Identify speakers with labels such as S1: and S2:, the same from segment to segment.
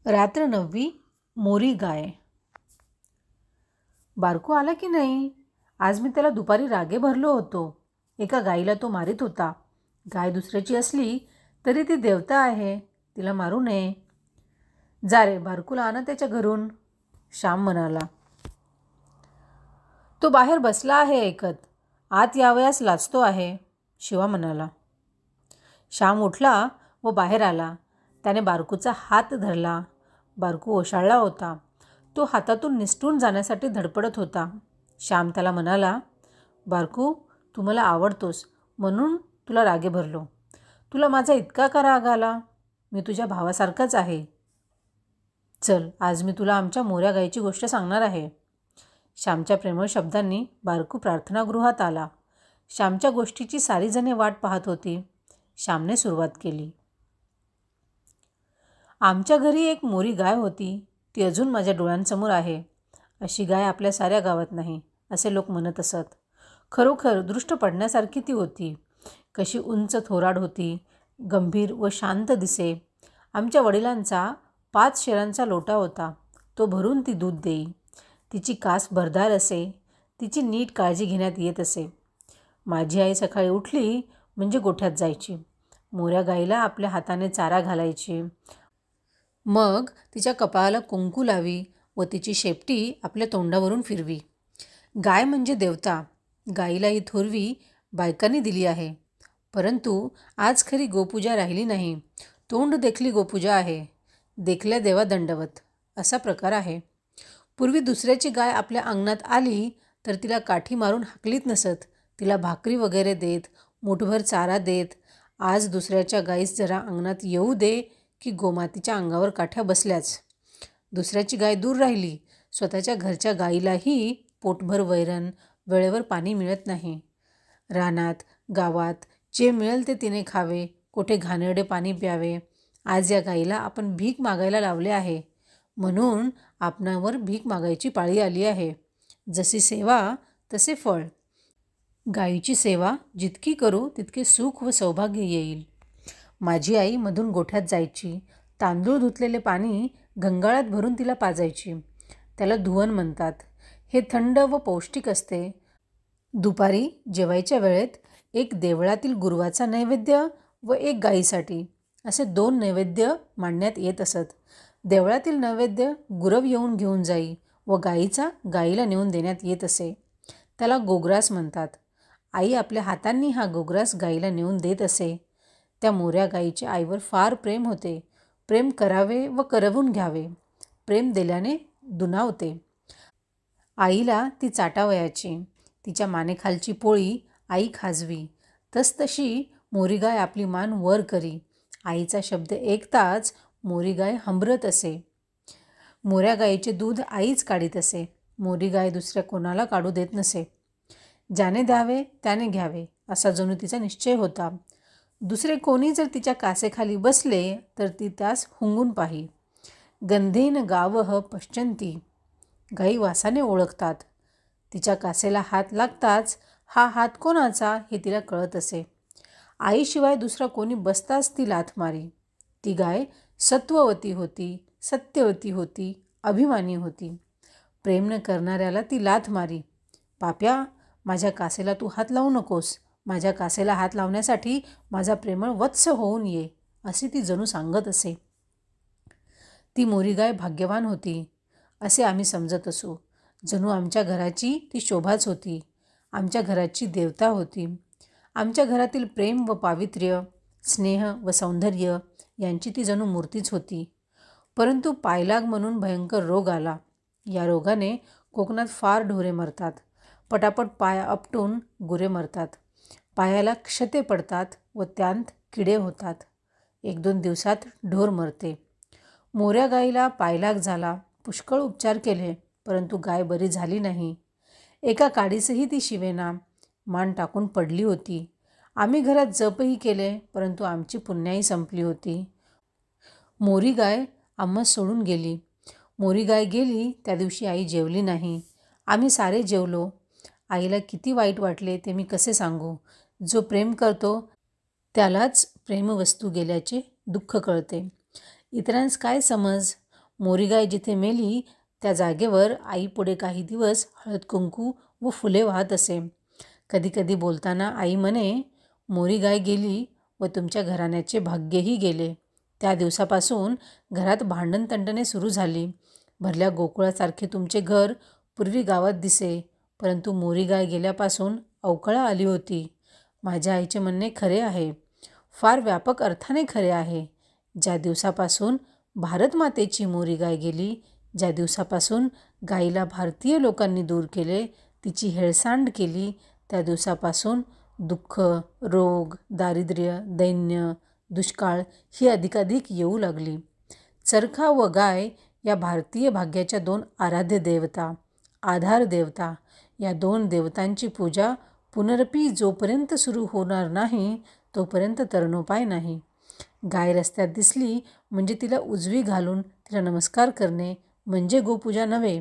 S1: रात्र 9वी. मोरी गाय. बारकू आला की नाही? आज मी त्याला दुपारी रागे भरलो होतो. एका गाईला तो मारित होता. गाय दुसऱ्याची असली तरी ती देवता आहे, तिला मारू नये. जा रे, बारकूला आणा त्याच्या घरून, श्याम म्हणाला. तो बाहेर बसला आहे ऐकत. आत यावयास लाजतो आहे, शिवा म्हणाला. श्याम उठला व बाहेर आला. त्याने बारकूचा हात धरला. बारकू ओशाळला होता. तो हातातून निसटून जाण्यासाठी धडपडत होता. श्याम त्याला म्हणाला, बारकू, तू मला आवडतोस म्हणून तुला रागे भरलो. तुला माझा इतका का राग आला? मी तुझ्या भावासारखाच आहे. चल, आज मी तुला आमच्या मोऱ्या गाईची गोष्ट सांगणार आहे. श्यामच्या प्रेमळ शब्दांनी बारकू प्रार्थनागृहात आला. श्यामच्या गोष्टीची सारी जणे वाट पाहत होती. श्यामने सुरुवात केली. आमच्या घरी एक मोरी गाय होती. ती अजून माझ्या डोळ्यांसमोर आहे. अशी गाय आपल्या साऱ्या गावात नाही, असे लोक म्हणत असत. खरोखर दृष्ट पडण्यासारखी ती होती. कशी उंच थोराड होती, गंभीर व शांत दिसे. आमच्या वडिलांचा 5 शेरांचा लोटा होता. तो भरून ती दूध देई. तिची कास भरदार असे. तिची नीट काळजी घेण्यात येत असे. माझी आई सकाळी उठली म्हणजे गोठ्यात जायची. मोऱ्या गाईला आपल्या हाताने चारा घालायची. मग तिच्या कपाळाला कुंकू लावी व तिची शेपटी आपल्या तोंडावरून फिरवी. गाय म्हणजे देवता. गाईला ही थोरवी बायकांनी दिली आहे. परंतु आज खरी गोपूजा राहिली नाही. तोंड देखली गोपूजा आहे. देखल्या देवा दंडवत असा प्रकार आहे. पूर्वी दुसऱ्याची गाय आपल्या अंगणात आली तर तिला काठी मारून हाकलीत नसत. तिला भाकरी वगैरे देत, मुठभर चारा देत. आज दुसऱ्याच्या गाईस जरा अंगणात येऊ दे की गोमातीच्या अंगावर काठ्या बसल्याच. दुसऱ्याची गाय दूर राहिली. स्वतःच्या घरच्या गाईलाही पोटभर वैरण, वेळेवर पाणी मिळत नाही. रानात, गावात जे मिळेल ते तिने खावे, कोठे घाणेरडे पाणी प्यावे. आज या गाईला आपण भीक मागायला लावले आहे. म्हणून आपणावर भीक मागायची पाळी आली आहे. जशी सेवा तसे फळ. गाईची सेवा जितकी करू तितके सुख व सौभाग्य येईल. माझी आई मधून गोठ्यात जायची. तांदूळ धुतलेले पाणी गंगाळात भरून तिला पाजायची. त्याला धुवन म्हणतात. हे थंड व पौष्टिक असते. दुपारी जेवायच्या वेळेत एक देवळातील गुरवाचा नैवेद्य व एक गाईसाठी असे 2 नैवेद्य मांडण्यात येत असत. देवळातील नैवेद्य गुरव येऊन घेऊन जाई व गाईचा गाईला नेऊन देण्यात येत असे. त्याला गोग्रास म्हणतात. आई आपल्या हातांनी हा गोग्रास गाईला नेऊन देत असे. त्या मोऱ्या गाईचे आईवर फार प्रेम होते. प्रेम करावे व करवून घ्यावे. प्रेम दिल्याने दुणावते. आईला ती चाटावयाची. तिच्या मानेखालची पोळी आई खाजवी. तसतशी मोरी गाय आपली मान वर करी. आईचा शब्द ऐकताच मोरी गाय हंबरत असे. मोऱ्या गाईचे दूध आईच काढीत असे. मोरी गाय दुसऱ्या कोणाला काढू देत नसे. ज्याने द्यावे त्याने घ्यावे असा जणू तिचा निश्चय होता. दुसरे कोणी जर तिच्या कासेखाली बसले तर ती त्यास हुंगून पाही. गंधेन गावह पश्चंती. गाई वासाने ओळखतात. तिच्या कासेला हात लागताच हा हात कोणाचा हे तिला कळत असे. आईशिवाय दुसरा कोणी बसताच ती लाथ मारी. ती गाय सत्ववती होती, सत्यवती होती, अभिमानी होती. प्रेम न करणाऱ्याला ती लाथ मारी. पाप्या, माझ्या कासेला तू हात लावू नकोस. माझ्या कासेला हात लावण्यासाठी माझा प्रेमळ वत्स होऊन ये, असे ती जणू सांगत असे. ती मोरी गाय भाग्यवान होती असे आम्ही समजत असू. जणू आमच्या घराची ती शोभाच होती. आमच्या घराची देवता होती. आमच्या घरातील प्रेम व पावित्र्य, स्नेह व सौंदर्य यांची ती जणू मूर्तीच होती. परंतु पायलाग म्हणून भयंकर रोग आला. या रोगाने कोकणात फार ढोरे मरतात. पटापट पाय आपटून गुरे मरतात. पायाला क्षते पडतात व त्यांत किडे होतात. 1-2 दिवसात ढोर मरते. मोऱ्या गाईला पायलाग झाला. पुष्कळ उपचार केले, परंतु गाय बरी झाली नाही. एका काडीसही ती शिवेना. मान टाकून पडली होती. आम्ही घरात जपही केले, परंतु आमची पुण्याई संपली होती. मोरी गाय आम्हास सोडून गेली. मोरी गाय गेली त्या दिवशी आई जेवली नाही. आम्ही सारे जेवलो. आईला किती वाईट वाटले ते मी कसे सांगू. जो प्रेम करतो त्यालाच प्रेमवस्तू गेल्याचे दुःख कळते. इतरांस काय समज. मोरी गाय जिथे मेली त्या जागेवर आई पुढे काही दिवस हळद कुंकू व फुले वाहत असे. कधीकधी बोलताना आई म्हणे, मोरी गाय गेली व तुमच्या घराण्याचे भाग्यही गेले. त्या दिवसापासून घरात भांडणतंडणे सुरू झाली. भरल्या गोकुळासारखे तुमचे घर पूर्वी गावात दिसे, परंतु मोरी गाय गेल्यापासून अवकळा आली होती. माझ्या आईचे म्हणणे खरे आहे, फार व्यापक अर्थाने खरे आहे. ज्या दिवसापासून भारतमातेची मोरी गाय गेली, ज्या दिवसापासून गाईला भारतीय लोकांनी दूर केले, तिची हेळसांड केली, त्या दिवसापासून दुःख, रोग, दारिद्र्य, दैन्य, दुष्काळ ही अधिकाधिक येऊ लागली. चरखा व गाय या भारतीय भाग्याच्या दोन आराध्य देवता, आधार देवता, या दोन देवतांची पूजा पुनरपी जोपर्यंत सुरू होणार नाही तोपर्यंत तरणोपाय नाही. गाय रस्त्यात दिसली म्हणजे तिला उजवी घालून तिला नमस्कार करणे म्हणजे गोपूजा नव्हे.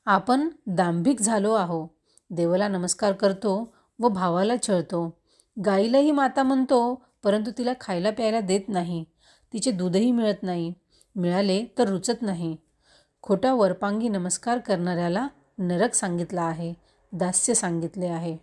S1: आपण दांभिक झालो आहो. देवाला नमस्कार करतो व भावाला छळतो. गाईलाही माता म्हणतो, परंतु तिला खायला प्यायला देत नाही. तिचे दूधही मिळत नाही. मिळाले तर रुचत नाही. खोटा वरपांगी नमस्कार करणाऱ्याला नरक सांगितला आहे, दास्य सांगितले आहे.